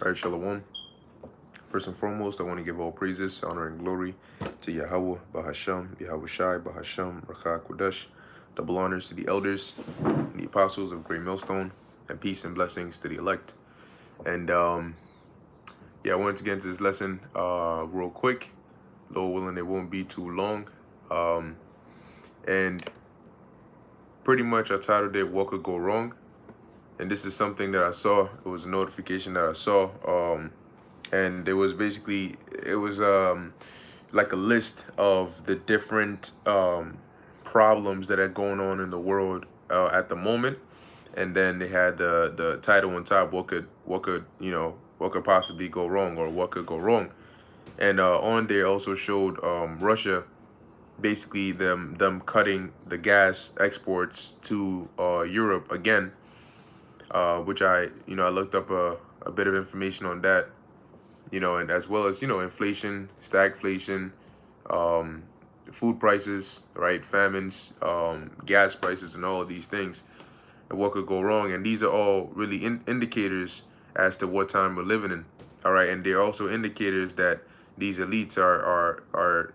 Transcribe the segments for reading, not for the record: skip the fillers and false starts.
All right, Shalom. First and foremost, I want to give all praises, honor, and glory to Yahweh, Bahasham, Yahweh Shai, Bahasham, Rakha Kodesh. Double honors to the elders, the apostles of Great Millstone, and peace and blessings to the elect. And yeah, I wanted to get into this lesson real quick. Lord willing, it won't be too long. And pretty much I titled it "What Could Go Wrong," and this is something that I saw. It was a notification that I saw. And it was basically like a list of the different problems that are going on in the world at the moment, and then they had the title on top, what could what could possibly go wrong, or what could go wrong. And on there also showed Russia, basically them cutting the gas exports to Europe again, which I looked up a bit of information on that, and as well as, inflation, stagflation, food prices, right, famines, gas prices, and all of these things, and what could go wrong. And these are all really indicators as to what time we're living in, all right. And they're also indicators that these elites are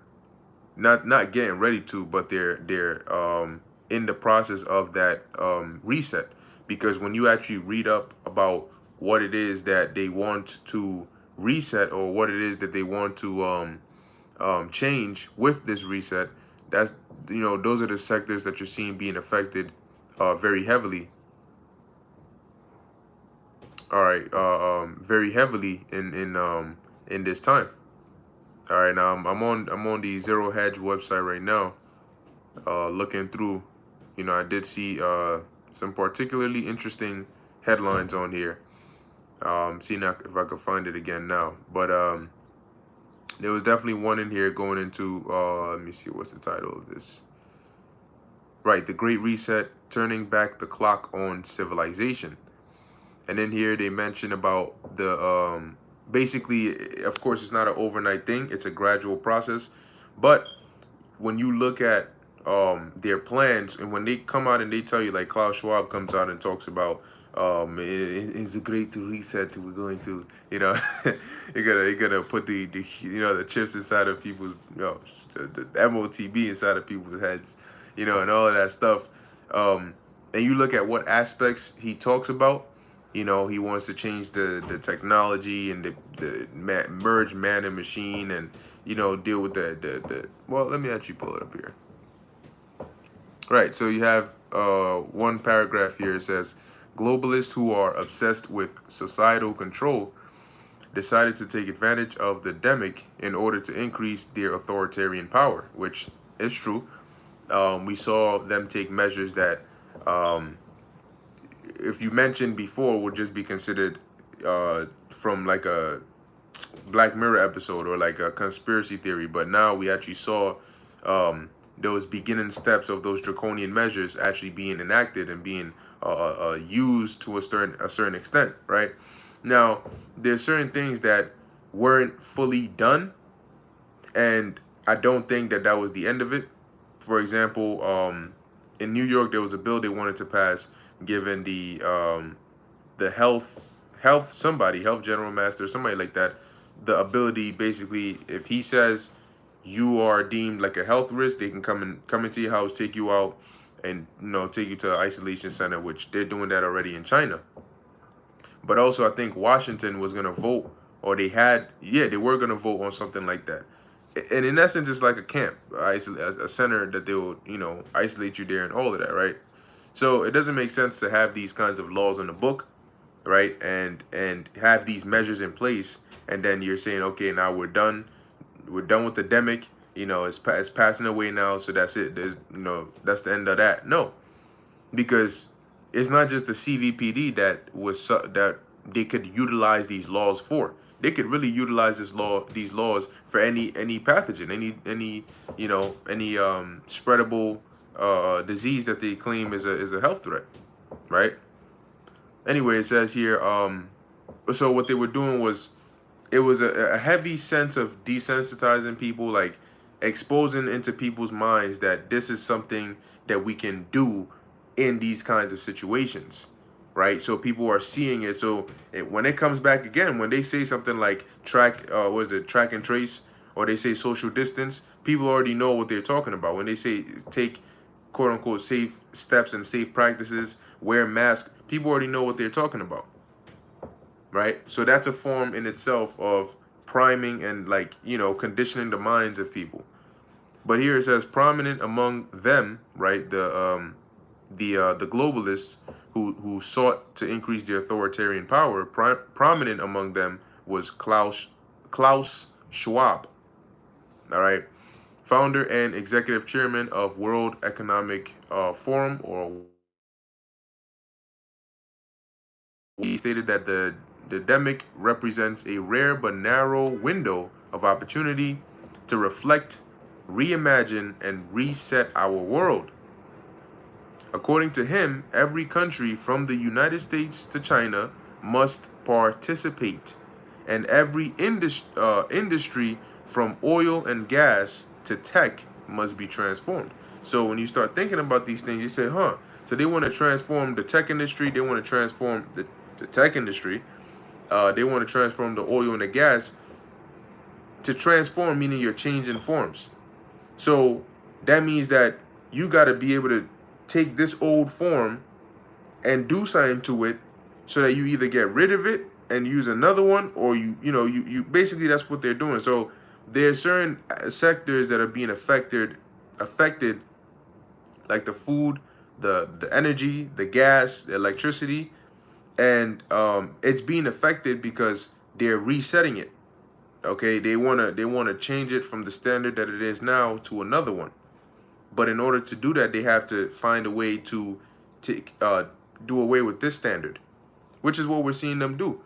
not getting ready to, but they're in the process of that reset. Because when you actually read up about what it is that they want to reset, or what it is that they want to change with this reset, that's those are the sectors that you're seeing being affected very heavily. All right, very heavily in this time. All right, now I'm on the Zero Hedge website right now, looking through. I did see some particularly interesting headlines on here. Seeing if I could find it again now, but there was definitely one in here going into let me see, what's the title of this? Right, the Great Reset, turning back the clock on civilization. And in here they mention about the basically, of course, it's not an overnight thing, it's a gradual process. But when you look at their plans, and when they come out and they tell you, like Klaus Schwab comes out and talks about it's a great to reset, we're going to you're gonna put the the chips inside of people's, the MOTB inside of people's heads, and all of that stuff. And you look at what aspects he talks about. He wants to change the technology and the merge man and machine, and deal with the well, let me actually pull it up here. Right, so you have one paragraph here. It says, globalists who are obsessed with societal control decided to take advantage of the demic in order to increase their authoritarian power, which is true. We saw them take measures that, if you mentioned before, would just be considered from like a Black Mirror episode or like a conspiracy theory. But now we actually saw those beginning steps of those draconian measures actually being enacted and being used to a certain extent, right? Now, there's certain things that weren't fully done, and I don't think that that was the end of it. For example, in New York, there was a bill they wanted to pass, given the health general master, somebody like that, the ability, basically, if he says you are deemed like a health risk, they can come into your house, take you out, and take you to an isolation center, which they're doing that already in China. But also, I think Washington was gonna vote, or they were gonna vote on something like that. And in essence, it's like a camp, a center that they will isolate you there and all of that, right? So it doesn't make sense to have these kinds of laws on the book, right? And have these measures in place, and then you're saying, okay, now we're done with the demic. It's passing away now, so that's it. There's that's the end of that. No, because it's not just the CVPD that they could utilize these laws for. They could really utilize these laws for any pathogen, any spreadable disease that they claim is a health threat, right? Anyway, it says here, so what they were doing was, it was a heavy sense of desensitizing people, like exposing into people's minds that this is something that we can do in these kinds of situations. right? So people are seeing it. So when it comes back again, when they say something like track and trace, or they say social distance, people already know what they're talking about. When they say take quote unquote safe steps and safe practices, wear masks, people already know what they're talking about, right? So that's a form in itself of priming and, like, conditioning the minds of people. But here it says prominent among them, right? The globalists who sought to increase the authoritarian power. Prominent among them was Klaus Schwab, all right, founder and executive chairman of World Economic Forum, or he stated that the demic represents a rare but narrow window of opportunity to reflect, reimagine, and reset our world. According to him, every country from the United States to China must participate, and every industry from oil and gas to tech must be transformed. So when you start thinking about these things, you say, huh, so they want to transform the tech industry, they want to transform the tech industry, they want to transform the oil and the gas. To transform, meaning you're changing forms. So that means that you got to be able to take this old form and do something to it, so that you either get rid of it and use another one, or you basically, that's what they're doing. So there's certain sectors that are being affected, like the food, the energy, the gas, the electricity, and it's being affected because they're resetting it. Okay, they wanna change it from the standard that it is now to another one. But in order to do that, they have to find a way to do away with this standard, which is what we're seeing them do.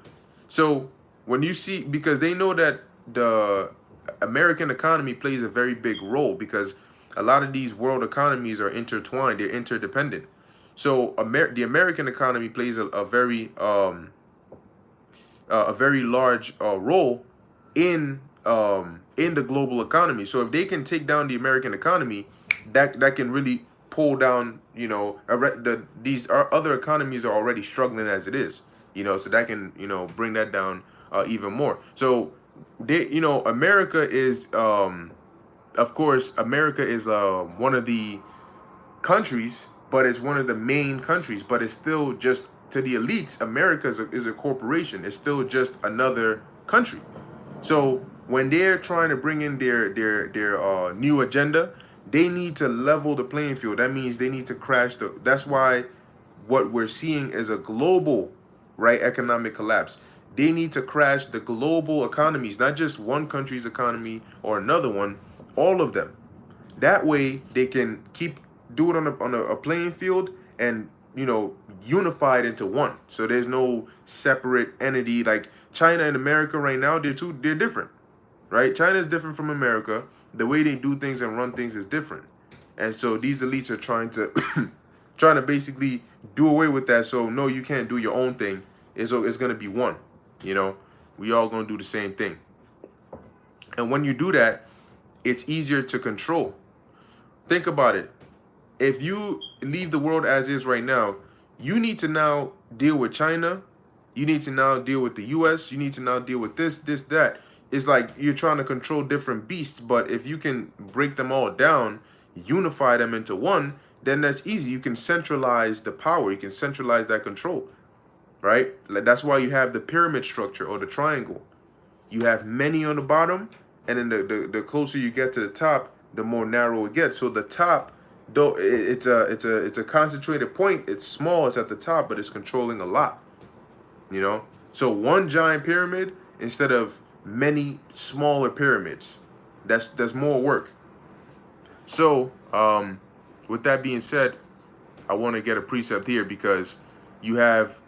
So when you see, because they know that the American economy plays a very big role, because a lot of these world economies are intertwined, they're interdependent. So the American economy plays a very large role in the global economy. So if they can take down the American economy, that can really pull down, these other economies are already struggling as it is, so that can, bring that down even more. So America is, of course, America is one of the countries, but it's one of the main countries, but it's still just, to the elites, America is a corporation. It's still just another country. So when they're trying to bring in their new agenda, they need to level the playing field. That means they need to crash that's why what we're seeing is a global, right, economic collapse. They need to crash the global economies, not just one country's economy or another one, all of them. That way they can keep do it on a playing field, and unified into one. So there's no separate entity. Like China and America right now, they're different, right? China is different from America. The way they do things and run things is different. And so these elites are trying to trying to basically do away with that. So no, you can't do your own thing. It's going to be one. We all going to do the same thing. And when you do that, it's easier to control. Think about it. If you leave the world as is right now, you need to now deal with China. You need to now deal with the US. You need to now deal with this, that. It's like you're trying to control different beasts, but if you can break them all down, unify them into one, then that's easy. You can centralize the power. You can centralize that control, right? Like that's why you have the pyramid structure or the triangle. You have many on the bottom, and then the closer you get to the top, the more narrow it gets. So the top, though it's a concentrated point, it's small, it's at the top, but it's controlling a lot. So one giant pyramid instead of many smaller pyramids. That's more work. So with that being said, I want to get a precept here, because you have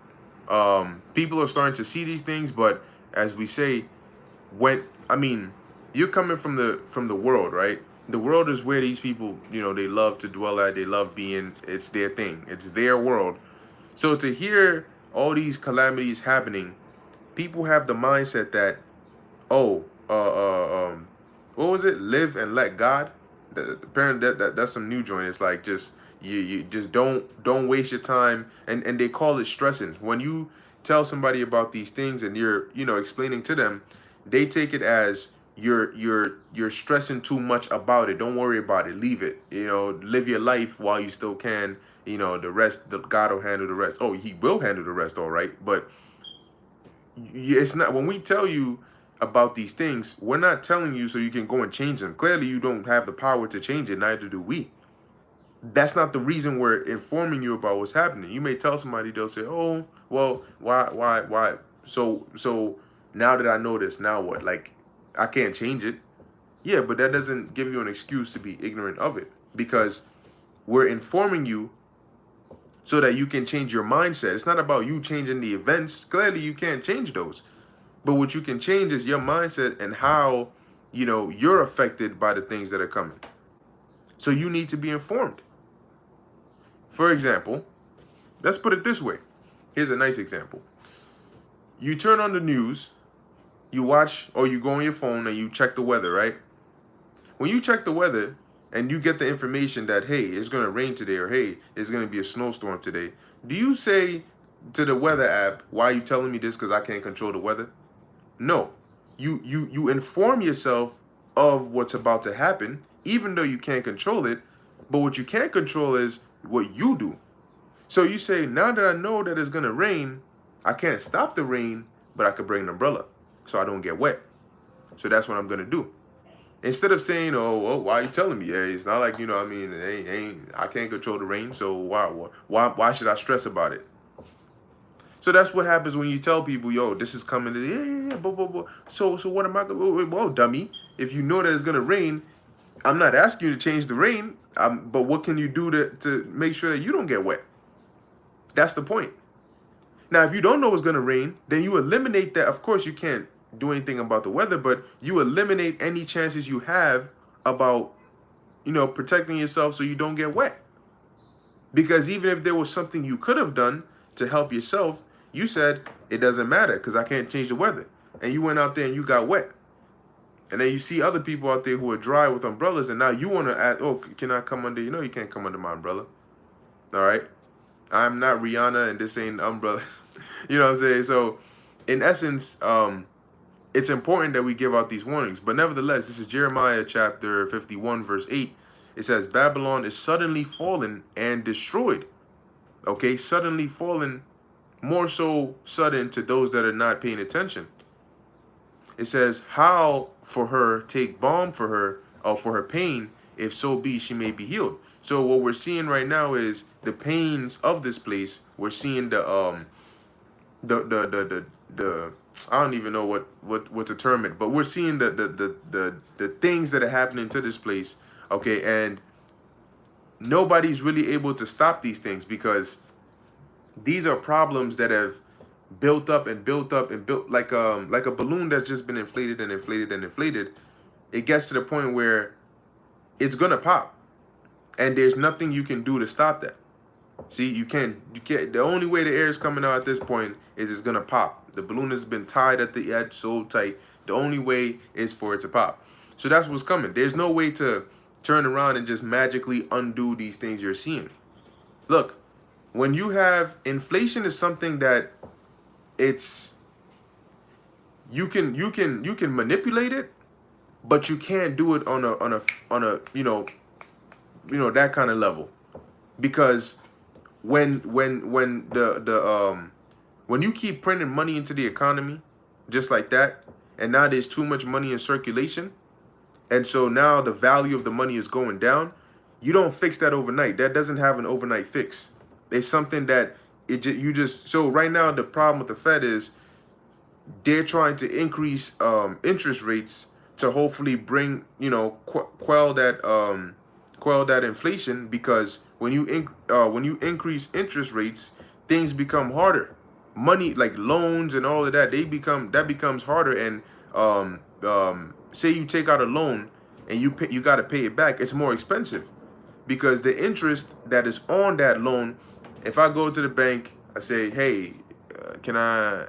people are starting to see these things, but as we say, you're coming from the world, right? The world is where these people, they love to dwell at. They love being. It's their thing. It's their world. So to hear all these calamities happening, people have the mindset that, oh, what was it? Live and let God. Apparently that's some new joint. It's like, just You just don't waste your time. And they call it stressing. When you tell somebody about these things and you're, you know, explaining to them, they take it as you're stressing too much about it. Don't worry about it. Leave it. You know, live your life while you still can. You know, the rest, the God will handle the rest. Oh, he will handle the rest, all right. But it's not, when we tell you about these things, we're not telling you so you can go and change them. Clearly, you don't have the power to change it. Neither do we. That's not the reason we're informing you about what's happening. You may tell somebody, they'll say, "Oh, well, why?" So now that I know this, now what? Like, I can't change it. Yeah, but that doesn't give you an excuse to be ignorant of it, because we're informing you so that you can change your mindset. It's not about you changing the events. Clearly, you can't change those. But what you can change is your mindset and how, you know, you're affected by the things that are coming. So you need to be informed. For example, let's put it this way. Here's a nice example. You turn on the news, you watch, or you go on your phone and you check the weather, right? When you check the weather and you get the information that, hey, it's going to rain today, or hey, it's going to be a snowstorm today, do you say to the weather app, why are you telling me this, because I can't control the weather? No. You inform yourself of what's about to happen, even though you can't control it. But what you can't control is what you do. So you say, now that I know that it's going to rain, I can't stop the rain, but I could bring an umbrella so I don't get wet. So that's what I'm going to do. Instead of saying, oh, well, why are you telling me? Yeah, it's not like, you know, I mean, I can't control the rain, so why should I stress about it? So that's what happens when you tell people, yo, this is coming. Yeah, blah, blah, blah. So what am I going to, whoa, dummy. If you know that it's going to rain, I'm not asking you to change the rain, but what can you do to make sure that you don't get wet? That's the point. Now, if you don't know it's going to rain, then you eliminate that. Of course, you can't do anything about the weather, but you eliminate any chances you have about, you know, protecting yourself so you don't get wet. Because even if there was something you could have done to help yourself, you said, it doesn't matter because I can't change the weather. And you went out there and you got wet. And then you see other people out there who are dry with umbrellas, and now you want to ask, oh, can I come under? You know, you can't come under my umbrella. All right? I'm not Rihanna, and this ain't umbrella. You know what I'm saying? So, in essence, it's important that we give out these warnings. But nevertheless, this is Jeremiah chapter 51, verse 8. It says, Babylon is suddenly fallen and destroyed. Okay? Suddenly fallen, more so sudden to those that are not paying attention. It says, how for her take balm for her, or for her pain, if so be she may be healed. So what we're seeing right now is the pains of this place. We're seeing the I don't even know what to term it, but we're seeing the things that are happening to this place. Okay, and nobody's really able to stop these things because these are problems that have built up and built up and built like a balloon that's just been inflated and inflated and inflated. It gets to the point where it's gonna pop, and there's nothing you can do to stop that. See, you can't. The only way the air is coming out at this point is it's gonna pop. The balloon has been tied at the edge so tight. The only way is for it to pop. So that's what's coming. There's no way to turn around and just magically undo these things you're seeing. Look, when you have inflation, is something that it's you can manipulate it, but you can't do it on a you know that kind of level, because when you keep printing money into the economy just like that, and now there's too much money in circulation, and so now the value of the money is going down, you don't fix that overnight. That doesn't have an overnight fix. It's something that so right now the problem with the Fed is they're trying to increase interest rates to hopefully bring, quell that inflation, because when you increase interest rates, things become harder. Money like loans and all of that, that becomes harder. And say you take out a loan and you got to pay it back, it's more expensive because the interest that is on that loan. If I go to the bank, I say, hey, can I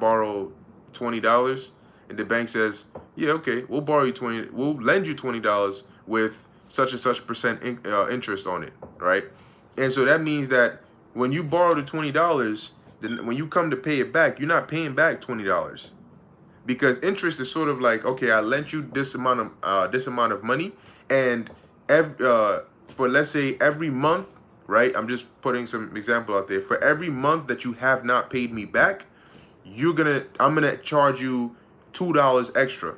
borrow $20? And the bank says, yeah, okay, we'll borrow you we'll lend you $20 with such and such percent interest on it, right? And so that means that when you borrow the $20, then when you come to pay it back, you're not paying back $20, because interest is sort of like, okay, I lent you this amount of money, and for, let's say, every month, right? I'm just putting some example out there. For every month that you have not paid me back, I'm gonna charge you $2 extra.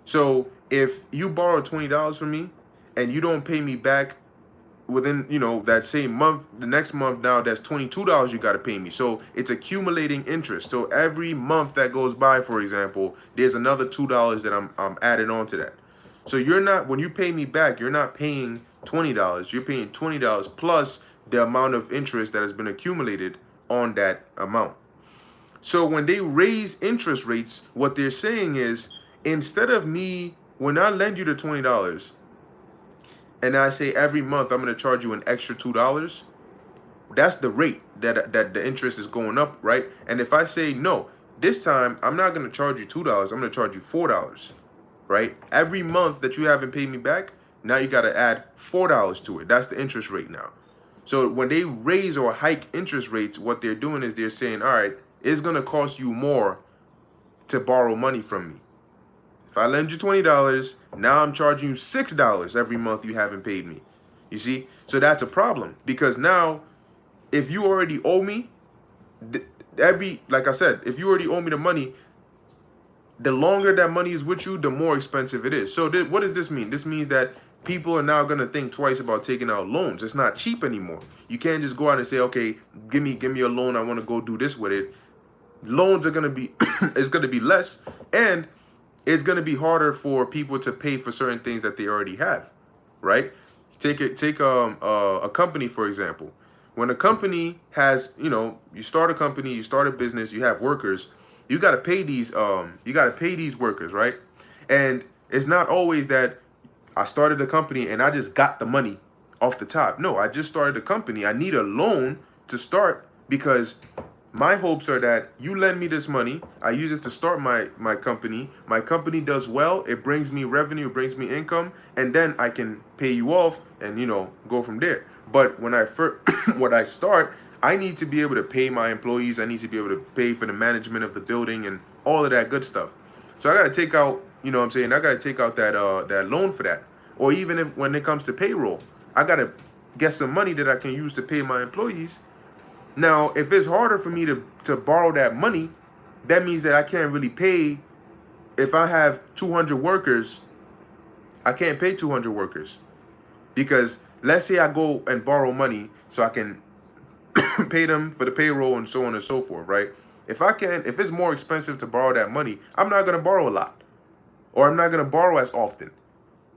So if you borrow $20 from me and you don't pay me back within, that same month, the next month, now that's $22 you got to pay me. So it's accumulating interest. So every month that goes by, for example, there's another $2 that I'm adding on to that. So when you pay me back, you're not paying $20. You're paying $20 plus the amount of interest that has been accumulated on that amount. So when they raise interest rates, what they're saying is, instead of when I lend you the $20 and I say every month I'm going to charge you an extra $2, that's the rate that the interest is going up, right? And if I say, no, this time I'm not going to charge you $2, I'm going to charge you $4, right? Every month that you haven't paid me back, now you got to add $4 to it. That's the interest rate now. So when they raise or hike interest rates, what they're doing is they're saying, all right, it's going to cost you more to borrow money from me. If I lend you $20, now I'm charging you $6 every month you haven't paid me. You see? So that's a problem, because now if you already owe me, like I said, if you already owe me the money, the longer that money is with you, the more expensive it is. So what does this mean? This means that people are now going to think twice about taking out loans. It's not cheap anymore. You can't just go out and say, okay, give me a loan, I want to go do this with it. Loans are going to be it's going to be less, and it's going to be harder for people to pay for certain things that they already have, right? Take a company, for example. When a company has, you start a company, you start a business, you have workers, you got to pay these workers, right? And it's not always that I started the company and I just got the money off the top. No, I just started the company. I need a loan to start, because my hopes are that you lend me this money, I use it to start my company. My company does well, it brings me revenue, it brings me income, and then I can pay you off and, go from there. But when I start, I need to be able to pay my employees. I need to be able to pay for the management of the building and all of that good stuff. So I got to take out, I got to take out that loan for that. Or even when it comes to payroll, I got to get some money that I can use to pay my employees. Now, if it's harder for me to borrow that money, that means that I can't really pay. If I have 200 workers, I can't pay 200 workers, because let's say I go and borrow money so I can pay them for the payroll and so on and so forth, right? If it's more expensive to borrow that money, I'm not going to borrow a lot, or I'm not going to borrow as often.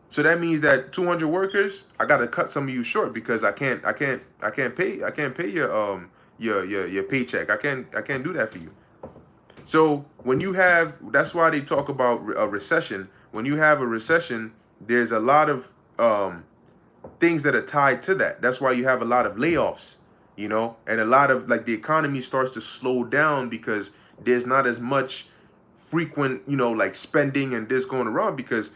So that means that 200 workers, I got to cut some of you short, because I can't pay your paycheck. I can't do that for you. So that's why they talk about a recession. When you have a recession, there's a lot of things that are tied to that. That's why you have a lot of layoffs, and a lot of, like, the economy starts to slow down, because there's not as much frequent, like, spending and this going around, because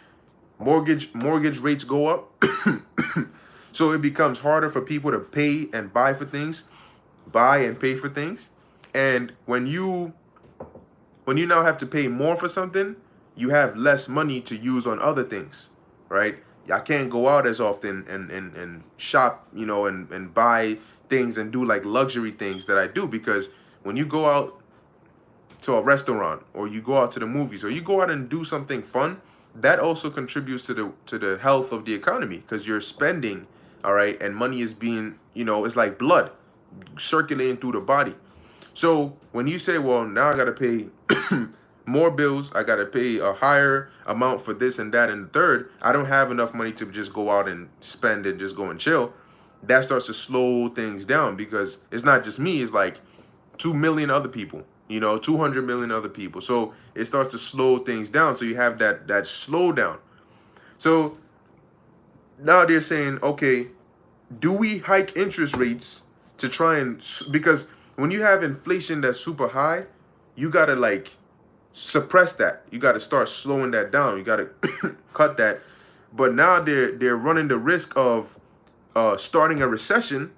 mortgage rates go up. So it becomes harder for people to pay and buy and pay for things. And when you now have to pay more for something, you have less money to use on other things, right? I can't go out as often and shop, and buy things and do, like, luxury things that I do, because when you go out to a restaurant, or you go out to the movies, or you go out and do something fun, that also contributes to the health of the economy, because you're spending, all right, and money is being, it's like blood circulating through the body. So when you say, well, now I got to pay more bills, I got to pay a higher amount for this and that and the third, I don't have enough money to just go out and spend and just go and chill, that starts to slow things down, because it's not just me, it's like 2 million other people, 200 million other people. So it starts to slow things down. So you have that slowdown. So now they're saying, okay, do we hike interest rates to try and, because when you have inflation that's super high, you got to, like, suppress that. You got to start slowing that down. You got to cut that. But now they're running the risk of starting a recession,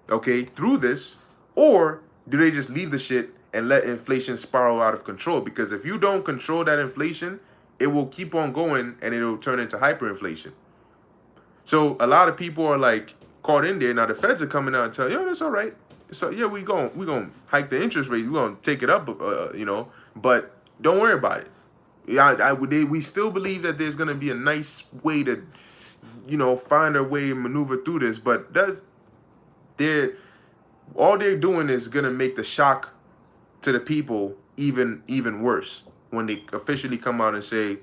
okay, through this, or do they just leave the shit and let inflation spiral out of control? Because if you don't control that inflation, it will keep on going and it'll turn into hyperinflation. So a lot of people are like caught in there. Now the feds are coming out and telling you, that's all right. So yeah, we gonna hike the interest rate. We're gonna take it up, but don't worry about it. Yeah, we still believe that there's gonna be a nice way to, find a way and maneuver through this. But all they're doing is gonna make the shock to the people even worse when they officially come out and say,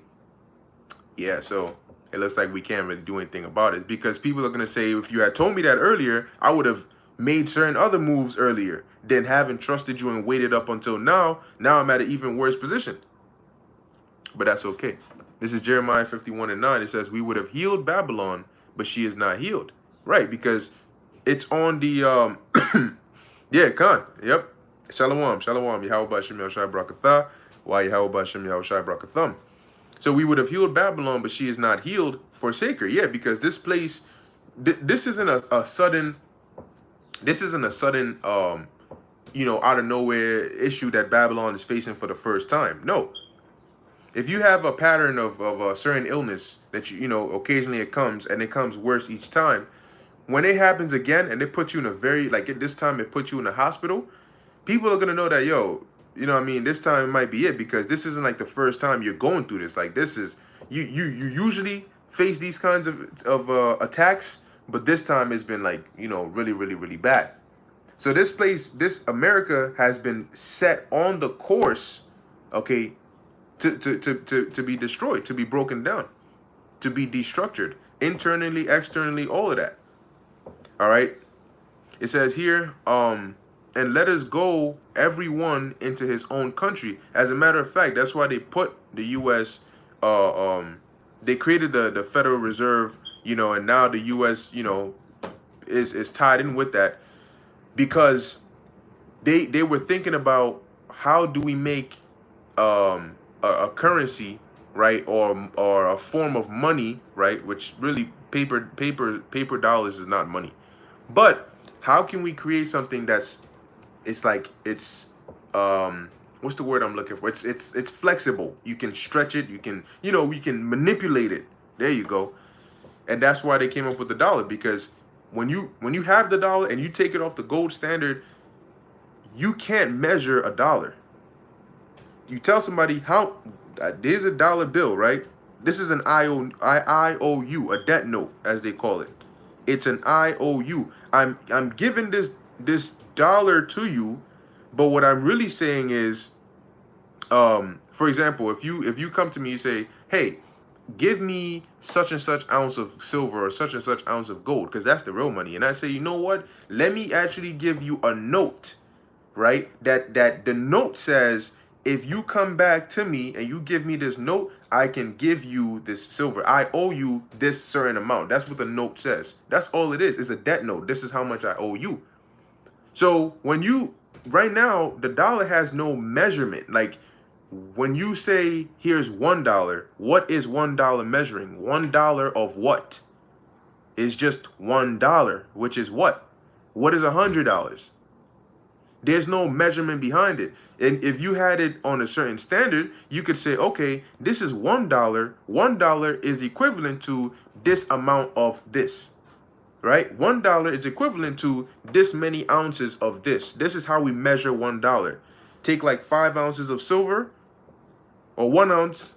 yeah, so it looks like we can't really do anything about it, because people are going to say, if you had told me that earlier, I would have made certain other moves earlier than having trusted you and waited up until now. Now I'm at an even worse position. But that's okay. This is Jeremiah 51:9. It says, we would have healed Babylon, but she is not healed. Right, because it's on the, yeah, Khan. Yep. Shalom. Yahweh Bashem Yahushai Brakatha. Why Yahweh Bashem Yahushai Brakatham. So we would have healed Babylon, but she is not healed. Forsake her. Yeah, because this place, this isn't a sudden, out of nowhere issue that Babylon is facing for the first time. No. If you have a pattern of a certain illness that occasionally it comes, and it comes worse each time, when it happens again and it puts you in a this time it puts you in a hospital, people are gonna know that, this time it might be it, because this isn't like the first time you're going through this. Like, this is, you usually face these kinds of attacks, but this time it's been like, really, really, really bad. So this America has been set on the course, okay, to be destroyed, to be broken down, to be destructured, internally, externally, all of that. All right. It says here, and let us go everyone into his own country. As a matter of fact, that's why they put the U.S. They created the Federal Reserve, and now the U.S. is tied in with that, because they were thinking about, how do we make a currency, right, or a form of money, right, which really paper dollars is not money, but how can we create something that's, it's what's the word I'm looking for? It's flexible. You can stretch it. You can, we can manipulate it. There you go. And that's why they came up with the dollar, because when you have the dollar and you take it off the gold standard, you can't measure a dollar. You tell somebody, how there's a dollar bill, right? This is an IOU, a debt note, as they call it. It's an IOU. I'm giving this dollar to you, but what I'm really saying is, for example, if you come to me and say, hey, give me such and such ounce of silver or such and such ounce of gold, because that's the real money, and I say, you know what, let me actually give you a note, right, that the note says, if you come back to me and you give me this note, I can give you this silver. I owe you this certain amount. That's what the note says. That's all it is. It's a debt note. This is how much I owe you. So right now, the dollar has no measurement. Like, when you say, here's $1, what is $1 measuring? $1 of what? Is just $1, which is what? What is $100? There's no measurement behind it. And if you had it on a certain standard, you could say, okay, this is $1. $1 is equivalent to this amount of this, right? $1 is equivalent to this many ounces of this. This is how we measure $1. Take like 5 ounces of silver, or 1 ounce,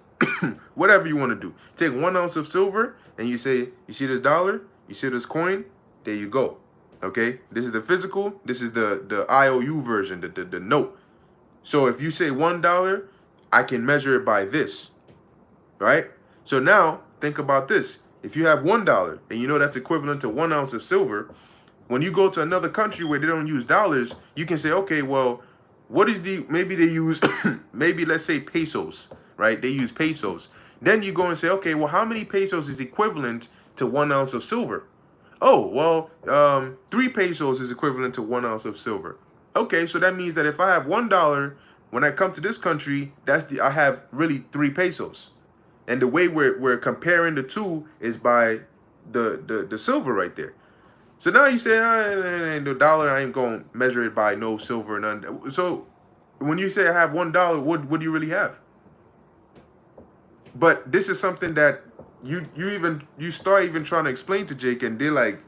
whatever you want to do. Take 1 ounce of silver and you say, you see this dollar? You see this coin? There you go. Okay, this is the physical. This is the IOU version, the note. So if you say $1, I can measure it by this, right? So now think about this. If you have $1 and you know that's equivalent to 1 ounce of silver, when you go to another country where they don't use dollars, you can say, okay, well, what is maybe they use, maybe let's say pesos, right? They use pesos. Then you go and say, okay, well, how many pesos is equivalent to 1 ounce of silver? Oh, well, 3 pesos is equivalent to 1 ounce of silver. Okay, so that means that if I have $1, when I come to this country, I have really 3 pesos. And the way we're comparing the two is by the silver right there. So now you say, the dollar, I ain't going to measure it by no silver, none. So when you say I have $1, what do you really have? But this is something that you start even trying to explain to Jake, and they're like,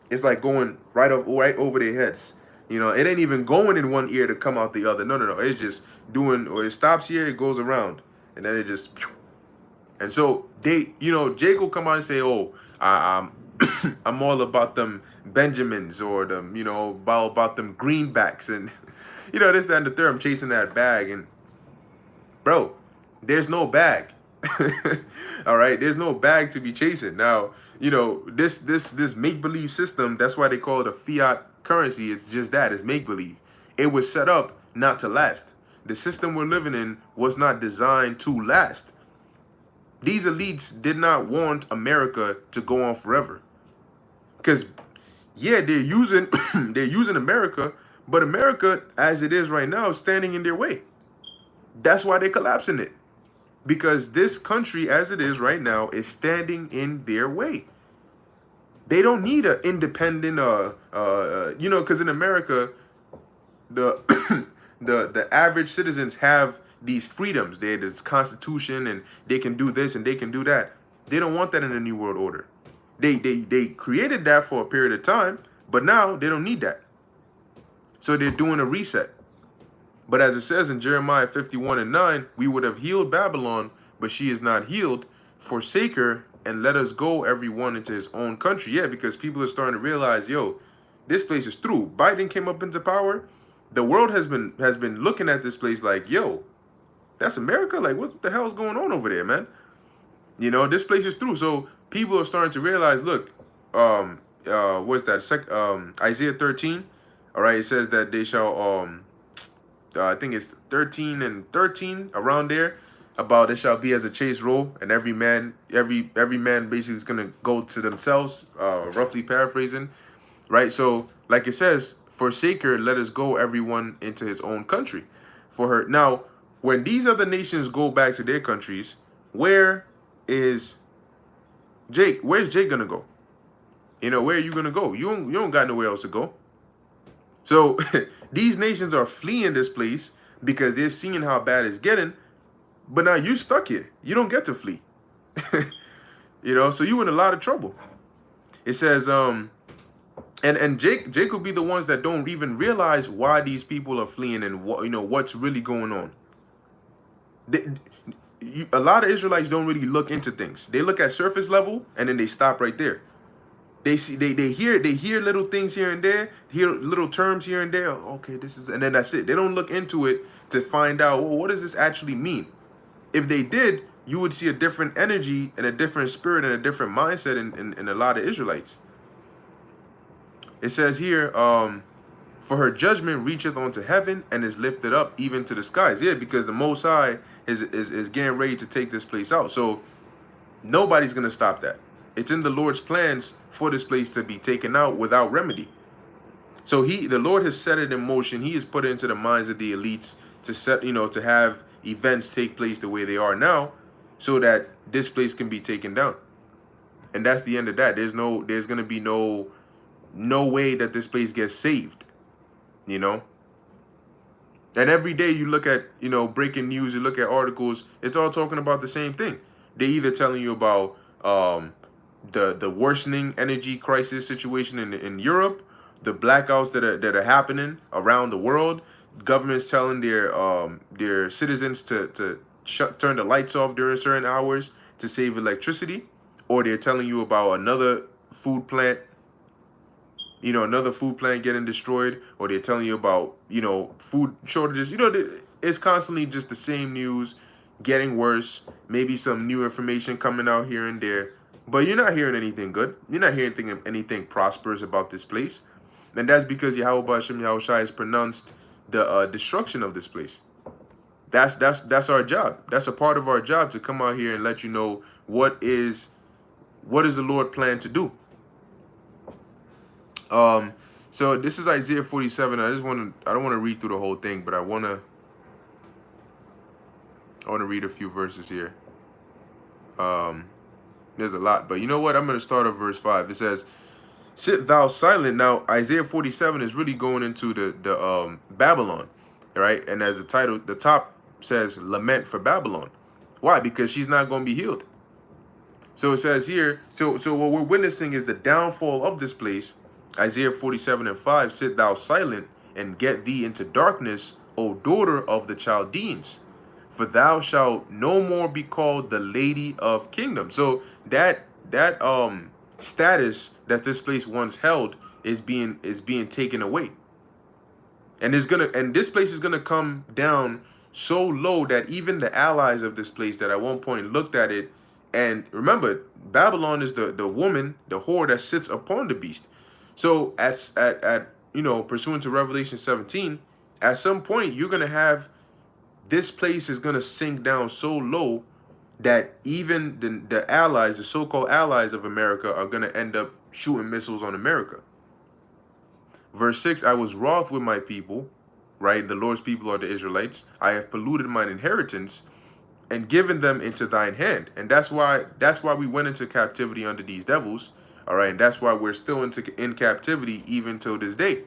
it's like going right over their heads. You know, it ain't even going in one ear to come out the other. No, no, no. It's just doing, or it stops here, it goes around, and then it just. And so they, Jake will come out and say, "Oh, I'm all about them Benjamins or them, about them greenbacks and, this, that, and the third. I'm chasing that bag, and bro, there's no bag. All right, there's no bag to be chasing. Now, this make believe system. That's why they call it a fiat currency. It's just that. It's make believe. It was set up not to last. The system we're living in was not designed to last. These elites did not want America to go on forever. Because, yeah, they're using they're using America, but America, as it is right now, is standing in their way. That's why they're collapsing it. Because this country, as it is right now, is standing in their way. They don't need an independent, because in America, the the average citizens have these freedoms. They have this constitution, and they can do this and they can do that. They don't want that in the New World Order. They created that for a period of time, but now they don't need that. So they're doing a reset. But as it says in Jeremiah 51:9, we would have healed Babylon, but she is not healed. Forsake her and let us go, everyone, into his own country. Yeah, because people are starting to realize, yo, this place is through. Biden came up into power. The world has been looking at this place like, yo, that's America? Like, what the hell is going on over there, man? This place is through. So people are starting to realize, look, what's that? Isaiah 13. All right, it says that they shall I think it's 13 and 13 around there, about it shall be as a chase roll, and every man basically is gonna go to themselves, roughly paraphrasing, right? So like it says, forsake her, let us go, everyone, into his own country. For her now, when these other nations go back to their countries, where is Jake? Where's Jake gonna go? Where are you gonna go? You don't got nowhere else to go. So these nations are fleeing this place because they're seeing how bad it's getting. But now you're stuck here. You don't get to flee. So you're in a lot of trouble. It says, and Jake will be the ones that don't even realize why these people are fleeing and what's really going on. A lot of Israelites don't really look into things. They look at surface level and then they stop right there. They hear little things here and there, hear little terms here and there. Okay, this is, and then that's it. They don't look into it to find out, well, what does this actually mean? If they did, you would see a different energy and a different spirit and a different mindset in a lot of Israelites. It says here, for her judgment reacheth unto heaven and is lifted up even to the skies. Yeah, because the Most High is getting ready to take this place out. So nobody's going to stop that. It's in the Lord's plans for this place to be taken out without remedy. So the Lord has set it in motion. He has put it into the minds of the elites to set, to have events take place the way they are now, so that this place can be taken down. And that's the end of that. There's going to be no way that this place gets saved. And every day you look at, breaking news, you look at articles, it's all talking about the same thing. They're either telling you about the worsening energy crisis situation in Europe, the blackouts that are happening around the world, governments telling their citizens to turn the lights off during certain hours to save electricity, or they're telling you about another food plant getting destroyed, or they're telling you about food shortages. It's constantly just the same news getting worse, maybe some new information coming out here and there, but you're not hearing anything good. You're not hearing anything prosperous about this place. And that's because Yahweh Hashem Yahushua has pronounced the destruction of this place. That's our job. That's a part of our job, to come out here and let you know what is the Lord plan to do. So this is Isaiah 47. I don't want to read through the whole thing, but I want to read a few verses here. There's a lot, but you know what? I'm going to start at verse 5. It says, Sit thou silent. Now Isaiah 47 is really going into the Babylon, right? And as the title, the top says, lament for Babylon. Why? Because she's not going to be healed. So it says here, so what we're witnessing is the downfall of this place. Isaiah 47:5, sit thou silent and get thee into darkness, O daughter of the Chaldeans, for thou shalt no more be called the lady of kingdom. So that status that this place once held is being taken away. And this place is gonna come down so low that even the allies of this place that at one point looked at it, and remember, Babylon is the woman, the whore that sits upon the beast. So at pursuant to Revelation 17, at some point you're gonna have this place is gonna sink down so low that even the allies, the so-called allies of America, are gonna end up shooting missiles on America. Verse 6, I was wroth with my people, right? The Lord's people are the Israelites. I have polluted mine inheritance and given them into thine hand. And that's why we went into captivity under these devils, all right? And that's why we're still in captivity even till this day,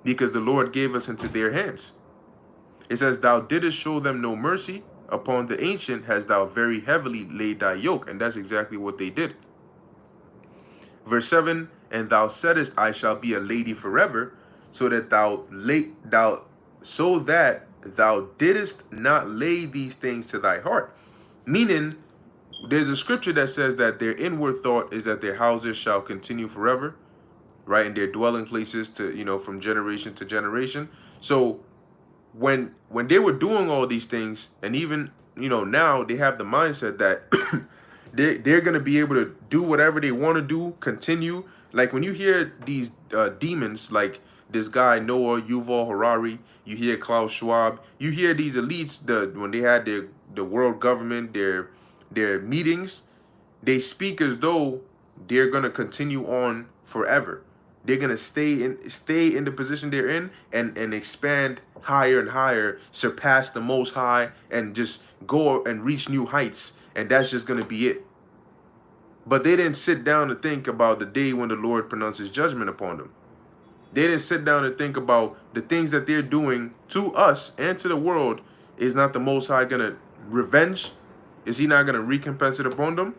because the Lord gave us into their hands. It says, thou didst show them no mercy. Upon the ancient hast thou very heavily laid thy yoke. And that's exactly what they did. Verse 7, and thou saidest, I shall be a lady forever, so that thou didst not lay these things to thy heart. Meaning, there's a scripture that says that their inward thought is that their houses shall continue forever, right? And their dwelling places to, from generation to generation. So when they were doing all these things, and even, now they have the mindset that they're going to be able to do whatever they want to do, continue. Like when you hear these demons, like this guy, Noah, Yuval Harari, you hear Klaus Schwab, you hear these elites, when they had the world government, their meetings, they speak as though they're going to continue on forever. They're going to stay in the position they're in and expand higher and higher, surpass the Most High, and just go and reach new heights. And that's just going to be it. But they didn't sit down to think about the day when the Lord pronounces judgment upon them. They didn't sit down and think about the things that they're doing to us and to the world. Is not the Most High going to revenge? Is he not going to recompense it upon them?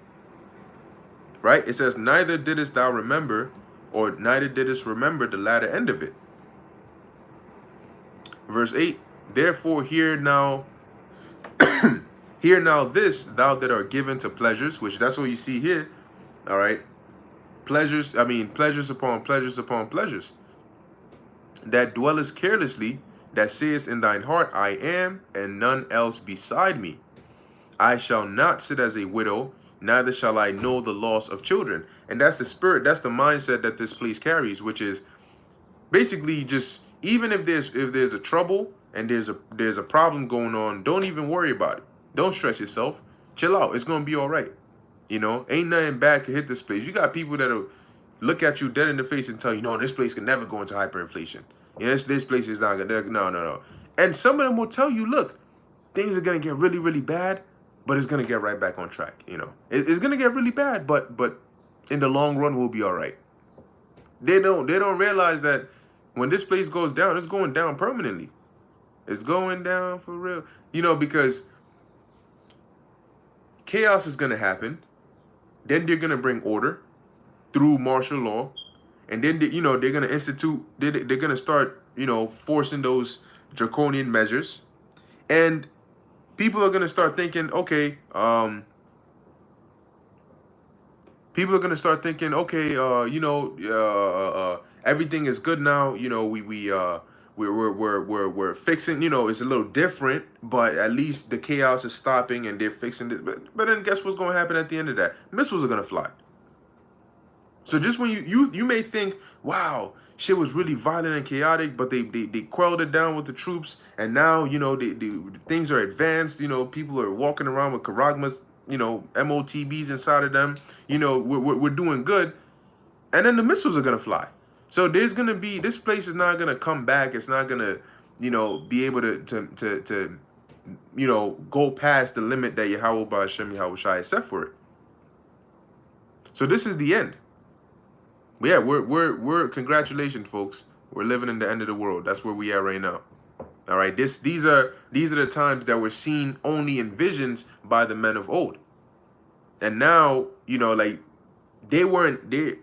Right? It says, neither didst thou remember, or neither didst remember the latter end of it. Verse 8, therefore hear now this, thou that art given to pleasures, which that's what you see here. All right. Pleasures upon pleasures upon pleasures. That dwellest carelessly, that sayest in thine heart, I am, and none else beside me. I shall not sit as a widow, neither shall I know the loss of children. And that's the spirit, that's the mindset that this place carries, which is basically just, even if there's a trouble and there's a problem going on, don't even worry about it. Don't stress yourself. Chill out. It's gonna be all right. Ain't nothing bad can hit this place. You got people that'll look at you dead in the face and tell you, no, this place can never go into hyperinflation. This place is not gonna. No. And some of them will tell you, look, things are gonna get really, really bad, but it's gonna get right back on track. It's gonna get really bad, but in the long run, we'll be all right. They don't realize that when this place goes down, it's going down permanently. It's going down for real. Because chaos is going to happen. Then they're going to bring order through martial law. And then, they're going to institute, they're going to start, forcing those draconian measures. And people are going to start thinking, okay, everything is good now. We're fixing. It's a little different, but at least the chaos is stopping and they're fixing it. But then guess what's going to happen at the end of that? Missiles are going to fly. So just when you may think, wow, shit was really violent and chaotic, but they quelled it down with the troops, and now things are advanced. People are walking around with Karagmas, MOTBs inside of them. We're doing good, and then the missiles are gonna fly. So there's gonna be, this place is not gonna come back. It's not gonna be able to go past the limit that Yahweh Ba'ashem Yahushai has set for it. So this is the end. But yeah, we're congratulations, folks. We're living in the end of the world. That's where we are right now. All right. These are the times that were seen only in visions by the men of old. And now, like they weren't there.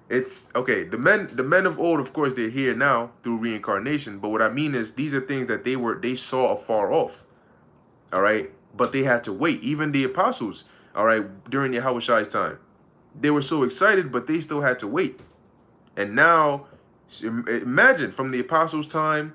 It's okay. The men of old, of course, they're here now through reincarnation. But what I mean is these are things that they saw afar off. All right. But they had to wait. Even the apostles, all right, during Yahushai's time, they were so excited, but they still had to wait. And now, imagine from the apostles' time,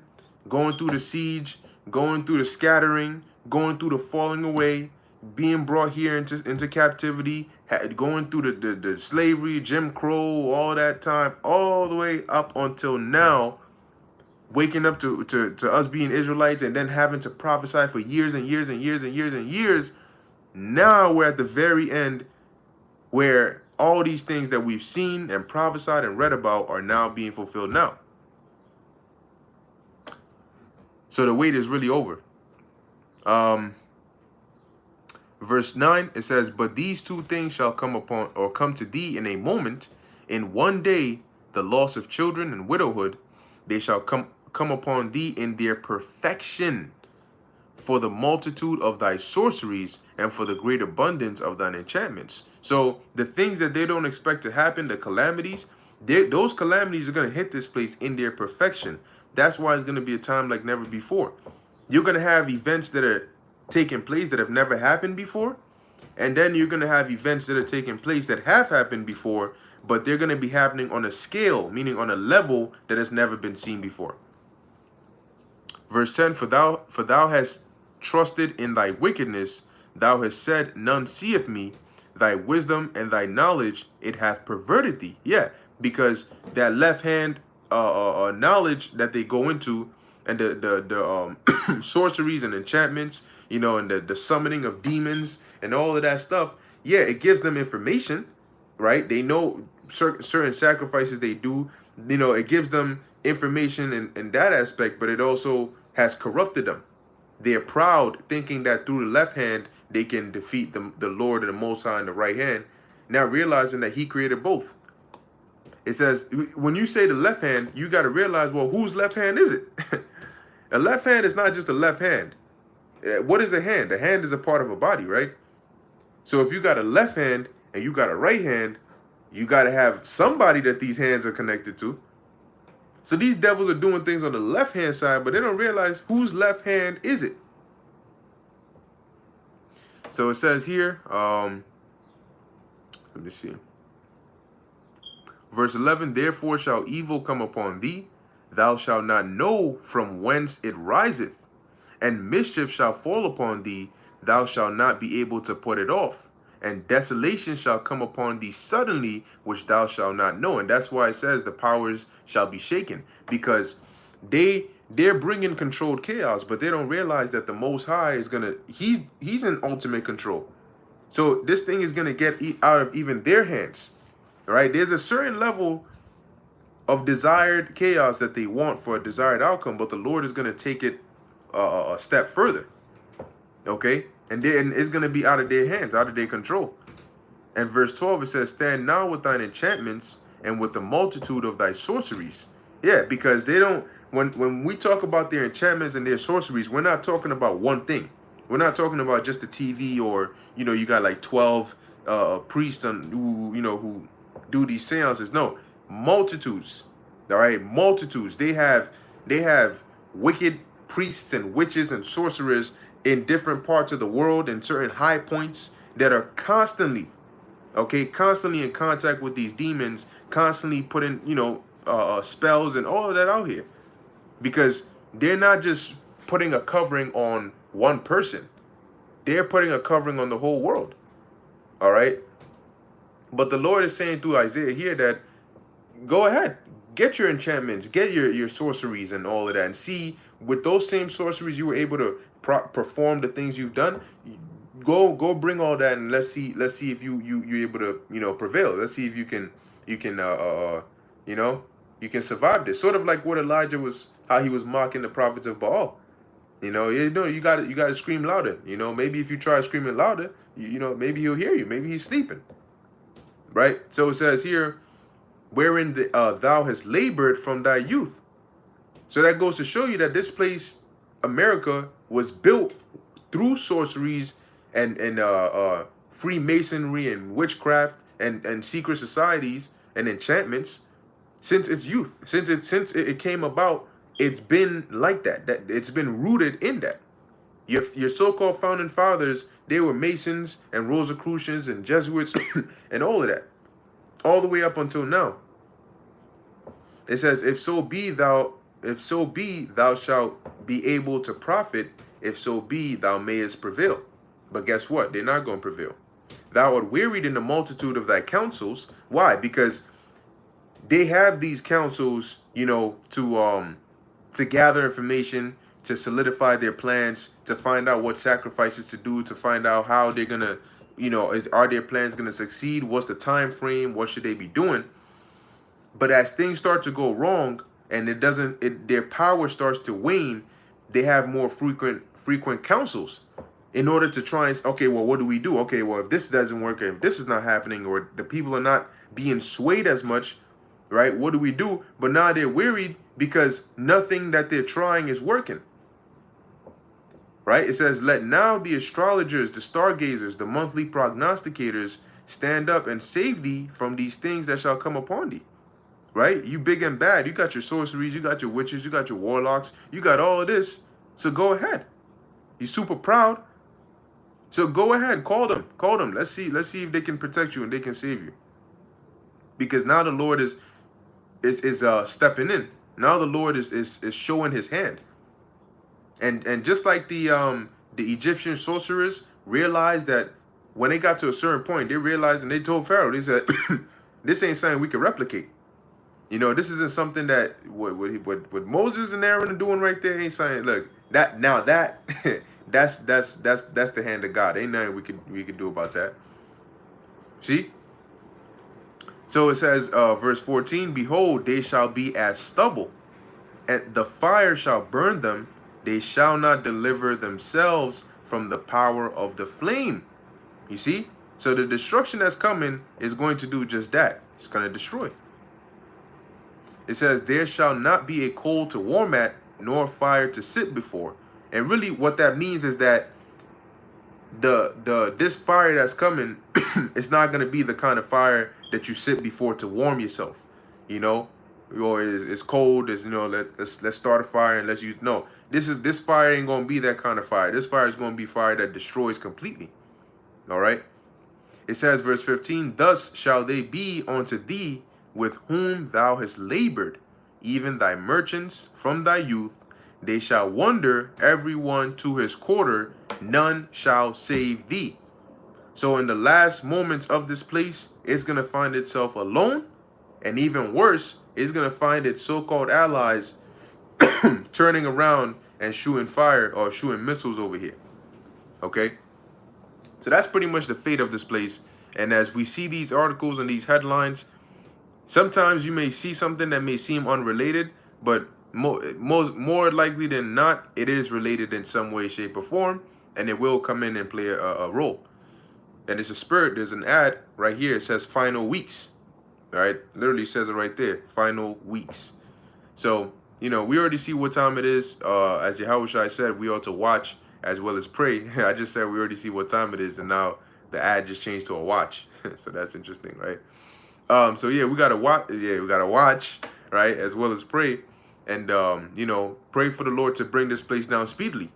going through the siege, going through the scattering, going through the falling away, being brought here into captivity, going through the slavery, Jim Crow, all that time, all the way up until now, waking up to us being Israelites and then having to prophesy for years and years and years and years and years. Now we're at the very end where all these things that we've seen and prophesied and read about are now being fulfilled now. So the wait is really over. Verse 9, it says, but these two things shall come to thee in a moment. In one day, the loss of children and widowhood, they shall come upon thee in their perfection, for the multitude of thy sorceries and for the great abundance of thine enchantments. So the things that they don't expect to happen, the calamities, those calamities are going to hit this place in their perfection. That's why it's going to be a time like never before. You're going to have events that are taking place that have never happened before. And then you're going to have events that are taking place that have happened before, but they're going to be happening on a scale, meaning on a level that has never been seen before. Verse 10, for thou hast trusted in thy wickedness, thou hast said, none seeth me. Thy wisdom and thy knowledge, it hath perverted thee. Yeah, because that left hand knowledge that they go into, and the sorceries and enchantments, and the summoning of demons and all of that stuff. Yeah, it gives them information, right? They know certain sacrifices they do. It gives them information in that aspect, but it also has corrupted them. They're proud, thinking that through the left hand they can defeat the Lord and the Most High in the right hand, now realizing that he created both. It says, when you say the left hand, you got to realize, well, whose left hand is it? A left hand is not just a left hand. What is a hand? A hand is a part of a body, right? So if you got a left hand and you got a right hand, you got to have somebody that these hands are connected to. So these devils are doing things on the left-hand side, but they don't realize whose left hand is it. So it says here, let me see. Verse 11, therefore shall evil come upon thee, thou shalt not know from whence it riseth, and mischief shall fall upon thee, thou shalt not be able to put it off, and desolation shall come upon thee suddenly, which thou shalt not know. And that's why it says the powers shall be shaken, because they're bringing controlled chaos, but they don't realize that the Most High is he's in ultimate control. So this thing is gonna get out of even their hands. All right, there's a certain level of desired chaos that they want for a desired outcome, but the Lord is gonna take it a step further. Okay, and then it's gonna be out of their hands, out of their control. And verse 12 it says, stand now with thine enchantments and with the multitude of thy sorceries. Yeah, because they don't. When we talk about their enchantments and their sorceries, we're not talking about one thing. We're not talking about just the TV, or you got like 12 priests who do these seances. No, multitudes. All right, multitudes. They have wicked priests and witches and sorcerers in different parts of the world, in certain high points, that are constantly in contact with these demons, constantly putting spells and all of that out here. Because they're not just putting a covering on one person. They're putting a covering on the whole world. All right? But the Lord is saying through Isaiah here that go ahead, get your enchantments, get your sorceries and all of that. And see, with those same sorceries you were able to perform the things you've done. Go bring all that, and let's see if you're able to prevail. Let's see if you can survive this. Sort of like what Elijah was, how he was mocking the prophets of Baal. You got to scream louder. Maybe if you try screaming louder, maybe he'll hear you. Maybe he's sleeping. Right? So it says here, wherein thou hast labored from thy youth. So that goes to show you that this place, America, was built through sorceries and Freemasonry and witchcraft and secret societies and enchantments since its youth. Since it came about, it's been like that. That it's been rooted in that. Your so-called founding fathers, they were Masons and Rosicrucians and Jesuits and all of that, all the way up until now. It says, if so be thou shalt be able to profit, if so be thou mayest prevail. But guess what? They're not going to prevail. Thou art wearied in the multitude of thy counsels. Why? Because they have these councils, to gather information, to solidify their plans, to find out what sacrifices to do, to find out how they're gonna, are their plans gonna succeed? What's the time frame? What should they be doing? But as things start to go wrong and their power starts to wane, they have more frequent councils in order to try and, okay, well, what do we do? Okay, well, if this doesn't work, if this is not happening, or the people are not being swayed as much, right? What do we do? But now they're worried because nothing that they're trying is working. Right? It says, let now the astrologers, the stargazers, the monthly prognosticators stand up and save thee from these things that shall come upon thee. Right? You big and bad. You got your sorceries, you got your witches, you got your warlocks, you got all of this. So go ahead. You're super proud. So go ahead, call them. Call them. Let's see if they can protect you and they can save you. Because now the Lord is stepping in. Now the Lord is showing his hand. And just like the Egyptian sorcerers realized that when they got to a certain point, they realized and they told Pharaoh, they said, this ain't something we can replicate. This isn't something that what Moses and Aaron are doing right there ain't saying, look, that's the hand of God. Ain't nothing we could do about that. See? So it says, verse 14, behold, they shall be as stubble, and the fire shall burn them. They shall not deliver themselves from the power of the flame. You see? So the destruction that's coming is going to do just that. It's going to destroy. It says, there shall not be a coal to warm at, nor fire to sit before. And really what that means is that this fire that's coming, it's not going to be the kind of fire that you sit before to warm yourself. Or it's cold, let's start a fire and let's use, no. This fire ain't going to be that kind of fire. This fire is going to be fire that destroys completely. All right? It says, verse 15, thus shall they be unto thee with whom thou hast labored, even thy merchants from thy youth. They shall wander every one to his quarter, none shall save thee. So in the last moments of this place, it's going to find itself alone. And even worse, it's going to find its so-called allies turning around and shooting fire or shooting missiles over here. Okay? So that's pretty much the fate of this place. And as we see these articles and these headlines, sometimes you may see something that may seem unrelated, but more likely than not, it is related in some way, shape, or form, and it will come in and play a role. And it's a spirit. There's an ad right here. It says final weeks. All right? Literally says it right there. Final weeks. So, we already see what time it is. As Yahushua said, we ought to watch as well as pray. I just said we already see what time it is, and now the ad just changed to a watch. So that's interesting, right? So yeah, we gotta watch. Yeah, we gotta watch, right, as well as pray, and pray for the Lord to bring this place down speedily.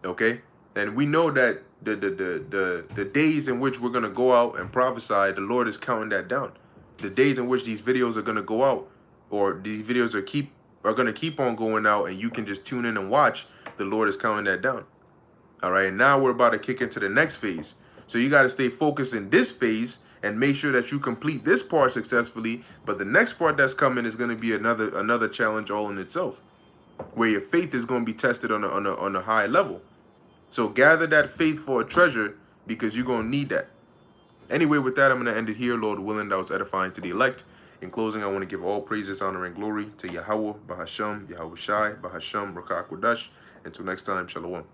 Okay, and we know that the days in which we're gonna go out and prophesy, the Lord is counting that down. The days in which these videos are gonna go out, or these videos are gonna keep on going out, and you can just tune in and watch. The Lord is counting that down. All right, and now we're about to kick into the next phase. So you got to stay focused in this phase and make sure that you complete this part successfully. But the next part that's coming is going to be another challenge all in itself, where your faith is going to be tested on a high level. So gather that faith for a treasure, because you're going to need that. Anyway, with that, I'm going to end it here. Lord willing, that was edifying to the elect. In closing, I want to give all praises, honor, and glory to Yahweh, Bahasham, Yahweh Shai, Bahasham, Rakah Kodash. Until next time, Shalom.